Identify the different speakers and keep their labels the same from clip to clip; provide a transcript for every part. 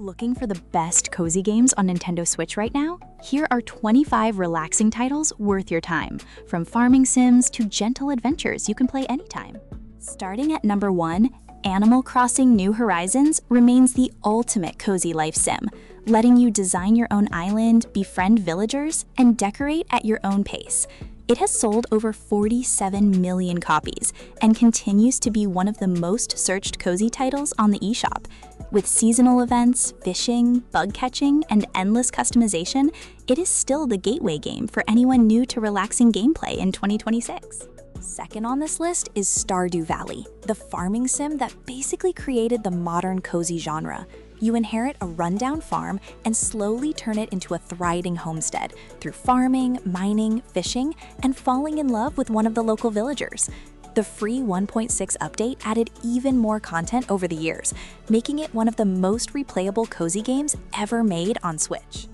Speaker 1: Looking for the best cozy games on Nintendo Switch right now? Here are 25 relaxing titles worth your time, from farming sims to gentle adventures you can play anytime. Starting at number 1, Animal Crossing New Horizons remains the ultimate cozy life sim, letting you design your own island, befriend villagers, and decorate at your own pace. It has sold over 47 million copies and continues to be one of the most searched cozy titles on the eShop. With seasonal events, fishing, bug catching, and endless customization, it is still the gateway game for anyone new to relaxing gameplay in 2026. Second on this list is Stardew Valley, the farming sim that basically created the modern cozy genre. You inherit a rundown farm and slowly turn it into a thriving homestead through farming, mining, fishing, and falling in love with one of the local villagers. The free 1.6 update added even more content over the years, making it one of the most replayable cozy games ever made on Switch.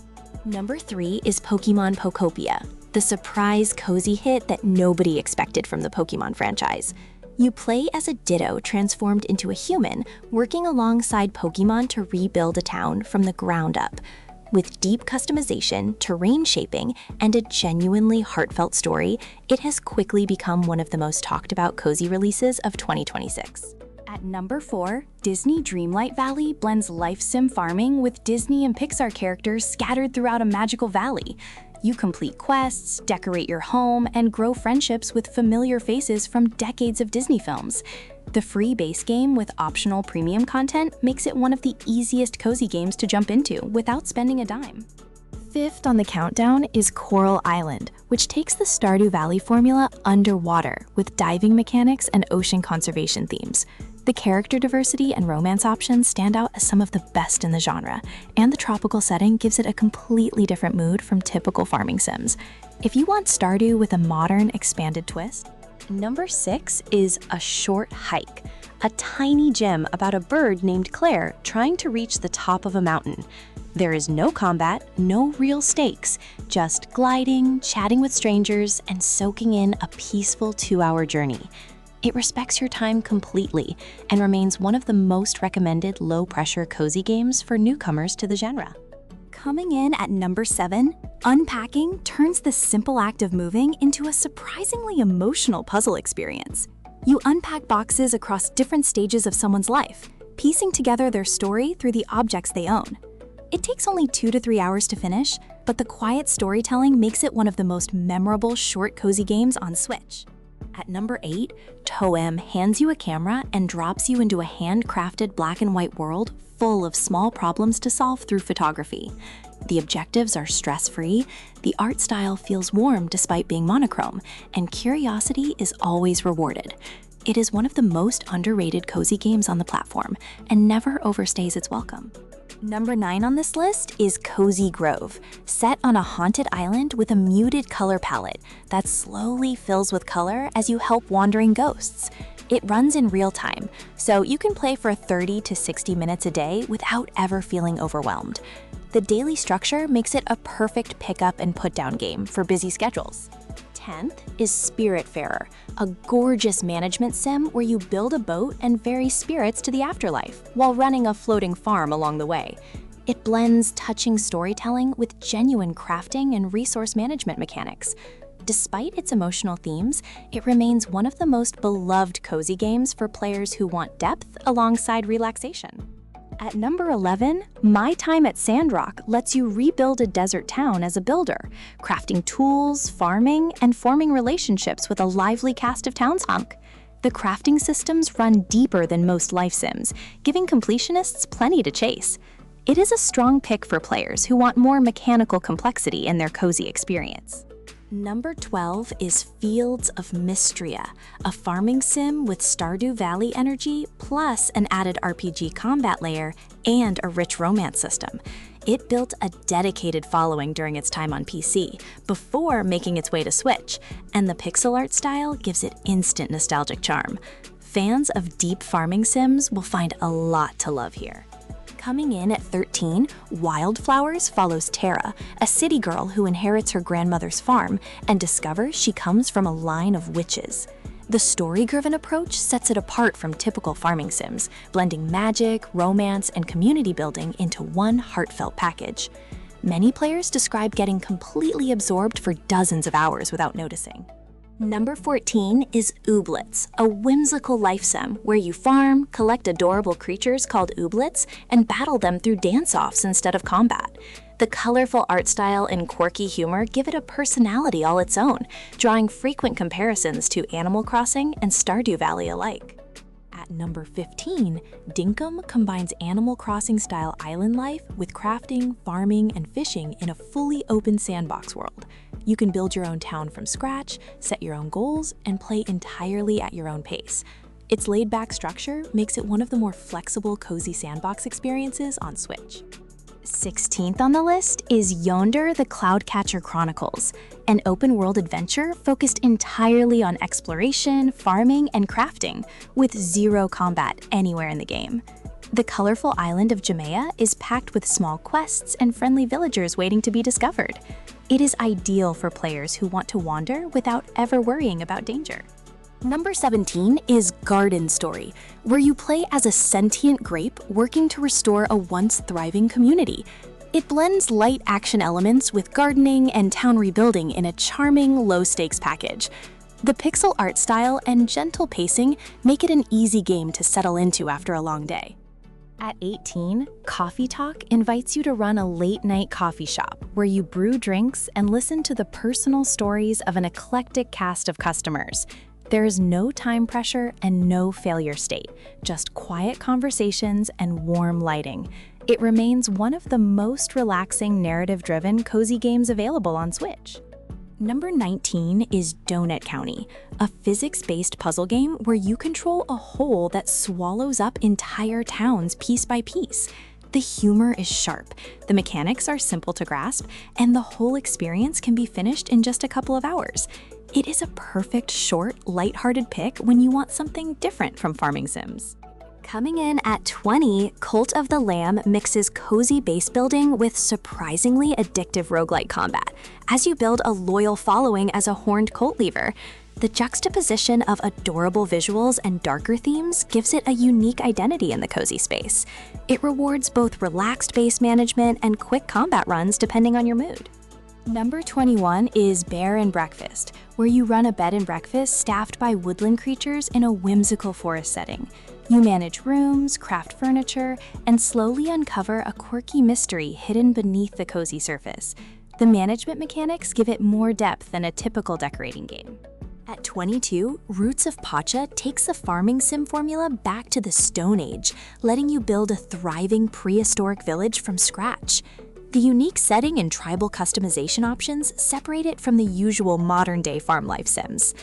Speaker 1: Number 3 is Pokemon Pokopia, the surprise cozy hit that nobody expected from the Pokemon franchise. You play as a Ditto transformed into a human, working alongside Pokemon to rebuild a town from the ground up. With deep customization, terrain shaping, and a genuinely heartfelt story, it has quickly become one of the most talked about cozy releases of 2026. At number 4, Disney Dreamlight Valley blends life sim farming with Disney and Pixar characters scattered throughout a magical valley. You complete quests, decorate your home, and grow friendships with familiar faces from decades of Disney films. The free base game with optional premium content makes it one of the easiest cozy games to jump into without spending a dime. Fifth on the countdown is Coral Island, which takes the Stardew Valley formula underwater with diving mechanics and ocean conservation themes. The character diversity and romance options stand out as some of the best in the genre, and the tropical setting gives it a completely different mood from typical farming sims. If you want Stardew with a modern, expanded twist, Number 6 is A Short Hike, a tiny gem about a bird named Claire trying to reach the top of a mountain. There is no combat, no real stakes, just gliding, chatting with strangers, and soaking in a peaceful 2-hour journey. It respects your time completely and remains one of the most recommended low-pressure cozy games for newcomers to the genre. Coming in at number 7, Unpacking turns the simple act of moving into a surprisingly emotional puzzle experience. You unpack boxes across different stages of someone's life, piecing together their story through the objects they own. It takes only 2 to 3 hours to finish, but the quiet storytelling makes it one of the most memorable short cozy games on Switch. At number 8, TOEM hands you a camera and drops you into a handcrafted black and white world full of small problems to solve through photography. The objectives are stress-free, the art style feels warm despite being monochrome, and curiosity is always rewarded. It is one of the most underrated cozy games on the platform and never overstays its welcome. Number 9 on this list is Cozy Grove, set on a haunted island with a muted color palette that slowly fills with color as you help wandering ghosts. It runs in real time, so you can play for 30 to 60 minutes a day without ever feeling overwhelmed. The daily structure makes it a perfect pick-up and put-down game for busy schedules. 10th is Spiritfarer, a gorgeous management sim where you build a boat and ferry spirits to the afterlife while running a floating farm along the way. It blends touching storytelling with genuine crafting and resource management mechanics. Despite its emotional themes, it remains one of the most beloved cozy games for players who want depth alongside relaxation. At number 11, My Time at Sandrock lets you rebuild a desert town as a builder, crafting tools, farming, and forming relationships with a lively cast of townsfolk. The crafting systems run deeper than most life sims, giving completionists plenty to chase. It is a strong pick for players who want more mechanical complexity in their cozy experience. Number 12 is Fields of Mistria, a farming sim with Stardew Valley energy plus an added RPG combat layer and a rich romance system. It built a dedicated following during its time on PC, before making its way to Switch, and the pixel art style gives it instant nostalgic charm. Fans of deep farming sims will find a lot to love here. Coming in at 13, Wylde Flowers follows Tara, a city girl who inherits her grandmother's farm and discovers she comes from a line of witches. The story-driven approach sets it apart from typical farming sims, blending magic, romance, and community building into one heartfelt package. Many players describe getting completely absorbed for dozens of hours without noticing. Number 14 is Ooblets, a whimsical life sim where you farm, collect adorable creatures called Ooblets, and battle them through dance-offs instead of combat. The colorful art style and quirky humor give it a personality all its own, drawing frequent comparisons to Animal Crossing and Stardew Valley alike. At number 15, Dinkum combines Animal Crossing-style island life with crafting, farming, and fishing in a fully open sandbox world. You can build your own town from scratch, set your own goals, and play entirely at your own pace. Its laid-back structure makes it one of the more flexible, cozy sandbox experiences on Switch. 16th on the list is Yonder the Cloudcatcher Chronicles, an open-world adventure focused entirely on exploration, farming, and crafting, with zero combat anywhere in the game. The colorful island of Jamea is packed with small quests and friendly villagers waiting to be discovered. It is ideal for players who want to wander without ever worrying about danger. Number 17 is Garden Story, where you play as a sentient grape working to restore a once thriving community. It blends light action elements with gardening and town rebuilding in a charming, low-stakes package. The pixel art style and gentle pacing make it an easy game to settle into after a long day. At 18, Coffee Talk invites you to run a late-night coffee shop where you brew drinks and listen to the personal stories of an eclectic cast of customers. There is no time pressure and no failure state, just quiet conversations and warm lighting. It remains one of the most relaxing narrative-driven cozy games available on Switch. Number 19 is Donut County, a physics-based puzzle game where you control a hole that swallows up entire towns piece by piece. The humor is sharp, the mechanics are simple to grasp, and the whole experience can be finished in just a couple of hours. It is a perfect, short, lighthearted pick when you want something different from farming sims. Coming in at 20, Cult of the Lamb mixes cozy base building with surprisingly addictive roguelike combat, as you build a loyal following as a horned cult leaver. The juxtaposition of adorable visuals and darker themes gives it a unique identity in the cozy space. It rewards both relaxed base management and quick combat runs depending on your mood. Number 21 is Bear and Breakfast, where you run a bed and breakfast staffed by woodland creatures in a whimsical forest setting. You manage rooms, craft furniture, and slowly uncover a quirky mystery hidden beneath the cozy surface. The management mechanics give it more depth than a typical decorating game. At 22, Roots of Pacha takes the farming sim formula back to the Stone Age, letting you build a thriving prehistoric village from scratch. The unique setting and tribal customization options separate it from the usual modern-day farm life sims.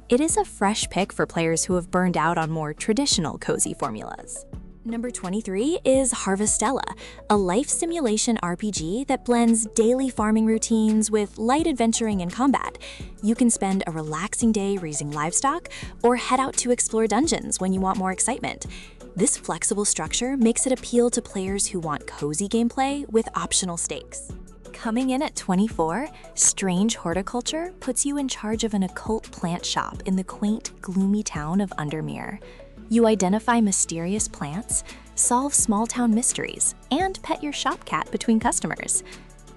Speaker 1: It is a fresh pick for players who have burned out on more traditional cozy formulas. Number 23 is Harvestella, a life simulation RPG that blends daily farming routines with light adventuring and combat. You can spend a relaxing day raising livestock or head out to explore dungeons when you want more excitement. This flexible structure makes it appeal to players who want cozy gameplay with optional stakes. Coming in at 24, Strange Horticulture puts you in charge of an occult plant shop in the quaint, gloomy town of Undermere. You identify mysterious plants, solve small-town mysteries, and pet your shop cat between customers.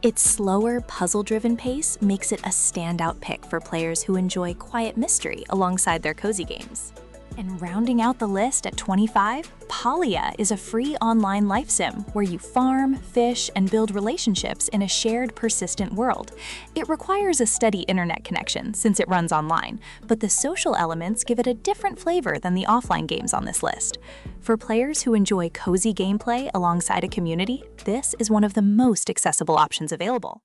Speaker 1: Its slower, puzzle-driven pace makes it a standout pick for players who enjoy quiet mystery alongside their cozy games. And rounding out the list at 25, Palia is a free online life sim where you farm, fish, and build relationships in a shared, persistent world. It requires a steady internet connection since it runs online, but the social elements give it a different flavor than the offline games on this list. For players who enjoy cozy gameplay alongside a community, this is one of the most accessible options available.